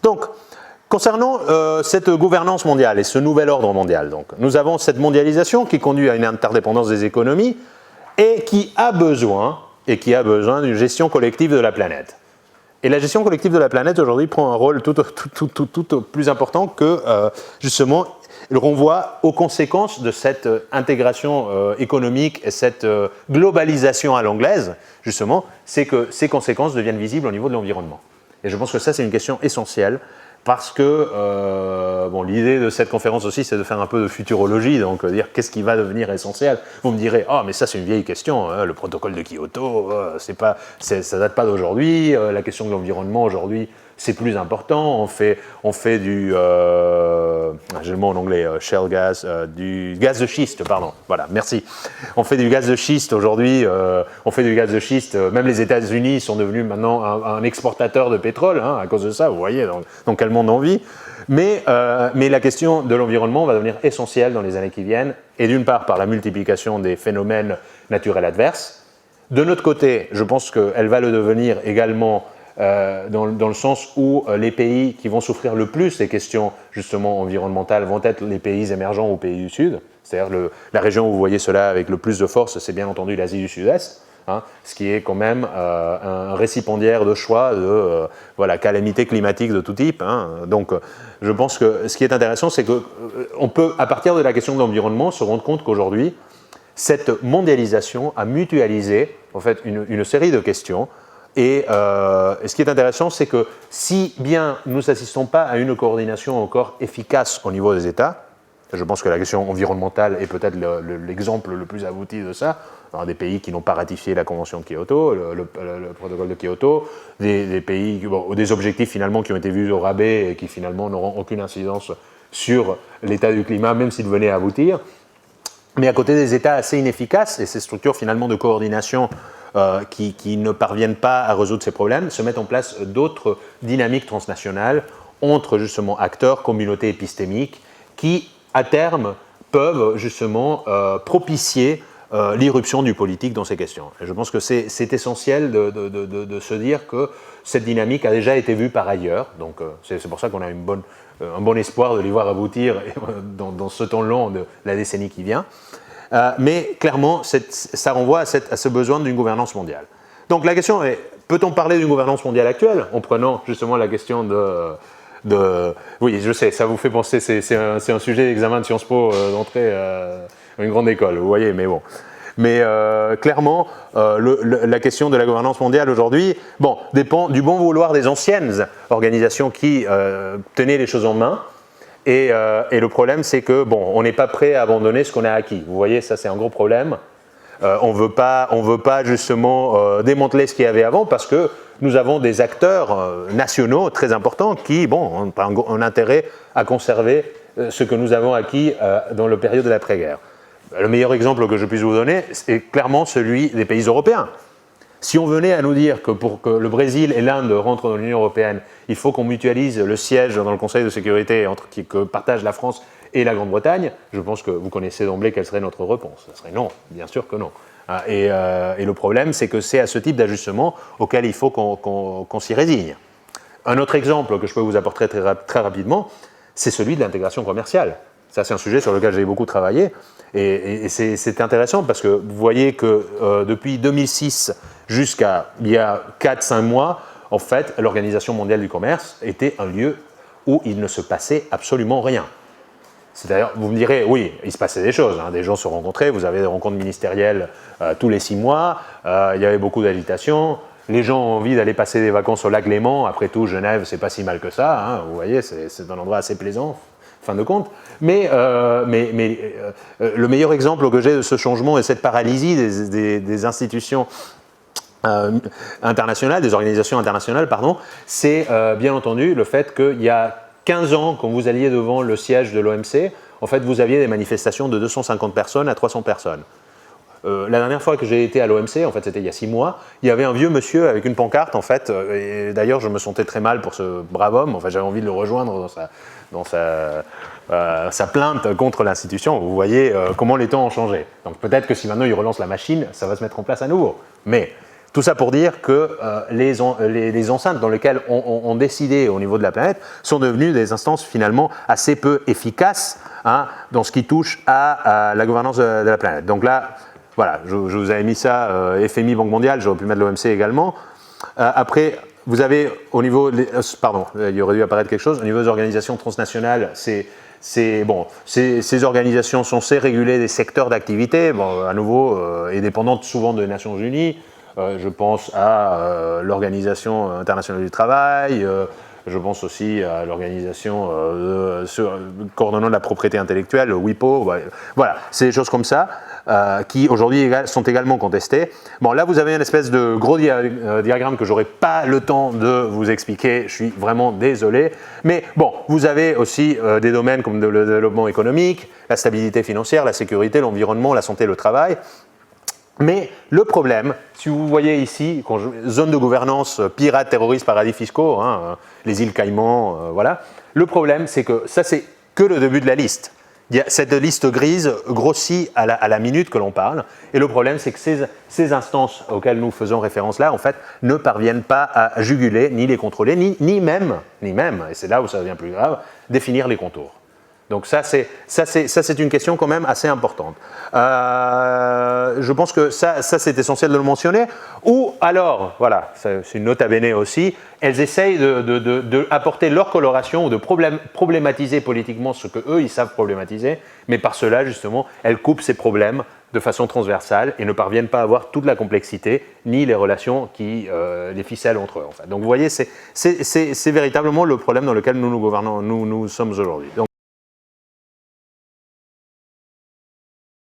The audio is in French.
Donc, concernant cette gouvernance mondiale et ce nouvel ordre mondial, donc, nous avons cette mondialisation qui conduit à une interdépendance des économies et qui a besoin d'une gestion collective de la planète. Et la gestion collective de la planète aujourd'hui prend un rôle tout plus important que justement le renvoi aux conséquences de cette intégration économique et cette globalisation à l'anglaise, justement, c'est que ces conséquences deviennent visibles au niveau de l'environnement. Et je pense que ça, c'est une question essentielle parce que bon, l'idée de cette conférence aussi, c'est de faire un peu de futurologie, donc dire qu'est-ce qui va devenir essentiel. Vous me direz, ah, mais ça, c'est une vieille question, hein, le protocole de Kyoto, ça date pas d'aujourd'hui, la question de l'environnement aujourd'hui, c'est plus important, on fait du, j'ai le mot en anglais, shale gas, du gaz de schiste, pardon, voilà, merci. On fait du gaz de schiste aujourd'hui, même les États-Unis sont devenus maintenant un exportateur de pétrole, hein, à cause de ça, vous voyez, dans quel monde on vit. Mais la question de l'environnement va devenir essentielle dans les années qui viennent, et d'une part par la multiplication des phénomènes naturels adverses. De notre côté, je pense qu'elle va le devenir également dans le sens où les pays qui vont souffrir le plus des questions justement environnementales vont être les pays émergents ou pays du Sud. C'est-à-dire la région où vous voyez cela avec le plus de force, c'est bien entendu l'Asie du Sud-Est, hein, ce qui est quand même un récipiendaire de choix de calamités climatiques de tout type. Hein. Donc je pense que ce qui est intéressant, c'est qu'on peut, à partir de la question de l'environnement, se rendre compte qu'aujourd'hui, cette mondialisation a mutualisé en fait, une série de questions. Et ce qui est intéressant, c'est que si bien nous n'assistons pas à une coordination encore efficace au niveau des États, je pense que la question environnementale est peut-être l'exemple le plus abouti de ça, dans des pays qui n'ont pas ratifié la Convention de Kyoto, le protocole de Kyoto, des pays, des objectifs finalement qui ont été vus au rabais et qui finalement n'auront aucune incidence sur l'état du climat, même s'ils venaient à aboutir. Mais à côté des États assez inefficaces et ces structures finalement de coordination qui ne parviennent pas à résoudre ces problèmes, se mettent en place d'autres dynamiques transnationales entre justement acteurs, communautés épistémiques qui, à terme, peuvent justement propicier l'irruption du politique dans ces questions. Et je pense que c'est essentiel de se dire que cette dynamique a déjà été vue par ailleurs, donc c'est pour ça qu'on a un bon espoir de les voir aboutir dans ce temps long de la décennie qui vient. Mais clairement, ça renvoie à ce besoin d'une gouvernance mondiale. Donc la question est, peut-on parler d'une gouvernance mondiale actuelle en prenant justement la question oui, je sais, ça vous fait penser, c'est un sujet d'examen de Sciences Po d'entrée à une grande école, vous voyez, mais bon. Mais clairement, la question de la gouvernance mondiale aujourd'hui dépend du bon vouloir des anciennes organisations qui tenaient les choses en main. Et le problème, c'est que on n'est pas prêt à abandonner ce qu'on a acquis. Vous voyez, ça c'est un gros problème. On veut pas justement démanteler ce qu'il y avait avant parce que nous avons des acteurs nationaux très importants qui ont un intérêt à conserver ce que nous avons acquis dans la période de l'après-guerre. Le meilleur exemple que je puisse vous donner, c'est clairement celui des pays européens. Si on venait à nous dire que pour que le Brésil et l'Inde rentrent dans l'Union européenne, il faut qu'on mutualise le siège dans le Conseil de sécurité que partagent la France et la Grande-Bretagne, je pense que vous connaissez d'emblée quelle serait notre réponse. Ce serait non, bien sûr que non. Et le problème, c'est que c'est à ce type d'ajustement auquel il faut qu'on s'y résigne. Un autre exemple que je peux vous apporter très rapidement, c'est celui de l'intégration commerciale. Ça, c'est un sujet sur lequel j'ai beaucoup travaillé. Et c'est intéressant parce que vous voyez que depuis 2006 jusqu'à il y a 4-5 mois, en fait, l'Organisation mondiale du commerce était un lieu où il ne se passait absolument rien. C'est-à-dire, vous me direz, oui, il se passait des choses, hein, des gens se rencontraient, vous avez des rencontres ministérielles tous les 6 mois, il y avait beaucoup d'agitation, les gens ont envie d'aller passer des vacances au lac Léman, après tout, Genève, c'est pas si mal que ça, hein, vous voyez, c'est un endroit assez plaisant, fin de compte. Mais le meilleur exemple que j'ai de ce changement et cette paralysie des institutions internationales, des organisations internationales, pardon, c'est bien entendu le fait qu'il y a 15 ans, quand vous alliez devant le siège de l'OMC, en fait, vous aviez des manifestations de 250 personnes à 300 personnes. La dernière fois que j'ai été à l'OMC, en fait, c'était il y a 6 mois, il y avait un vieux monsieur avec une pancarte, en fait, et d'ailleurs, je me sentais très mal pour ce brave homme, enfin, j'avais envie de le rejoindre dans sa plainte contre l'institution. Vous voyez comment les temps ont changé. Donc peut-être que si maintenant il relance la machine, ça va se mettre en place à nouveau. Mais Tout ça pour dire que les enceintes dans lesquelles on décidait au niveau de la planète sont devenues des instances finalement assez peu efficaces dans ce qui touche à la gouvernance de la planète. Donc là, voilà, je vous avais mis ça, FMI, Banque mondiale, j'aurais pu mettre l'OMC également. Après, vous avez au niveau, pardon, il aurait dû apparaître quelque chose, au niveau des organisations transnationales, ces organisations sont censées réguler des secteurs d'activité, bon, à nouveau, et dépendantes souvent des Nations Unies. Je pense à l'Organisation internationale du travail, je pense aussi à l'organisation coordonnant la propriété intellectuelle, le WIPO. Voilà, c'est des choses comme ça qui aujourd'hui sont également contestées. Bon, là vous avez une espèce de gros diagramme que j'aurai pas le temps de vous expliquer, je suis vraiment désolé. Mais bon, vous avez aussi des domaines comme le développement économique, la stabilité financière, la sécurité, l'environnement, la santé, le travail. Mais le problème, si vous voyez ici, zone de gouvernance, pirates, terroristes, paradis fiscaux, les îles Caïmans, voilà. Le problème, c'est que ça, c'est que le début de la liste. Cette liste grise grossit à la minute que l'on parle. Et le problème, c'est que ces instances auxquelles nous faisons référence là, en fait, ne parviennent pas à juguler, ni les contrôler, ni même, et c'est là où ça devient plus grave, définir les contours. Donc ça, c'est une question quand même assez importante. Je pense que ça c'est essentiel de le mentionner. Ou alors, voilà, c'est une nota bene aussi, elles essayent d'apporter leur coloration ou de problématiser politiquement ce qu'eux, ils savent problématiser, mais par cela, justement, elles coupent ces problèmes de façon transversale et ne parviennent pas à avoir toute la complexité ni les relations qui les ficellent entre eux. En fait. Donc vous voyez, c'est véritablement le problème dans lequel nous sommes aujourd'hui. Donc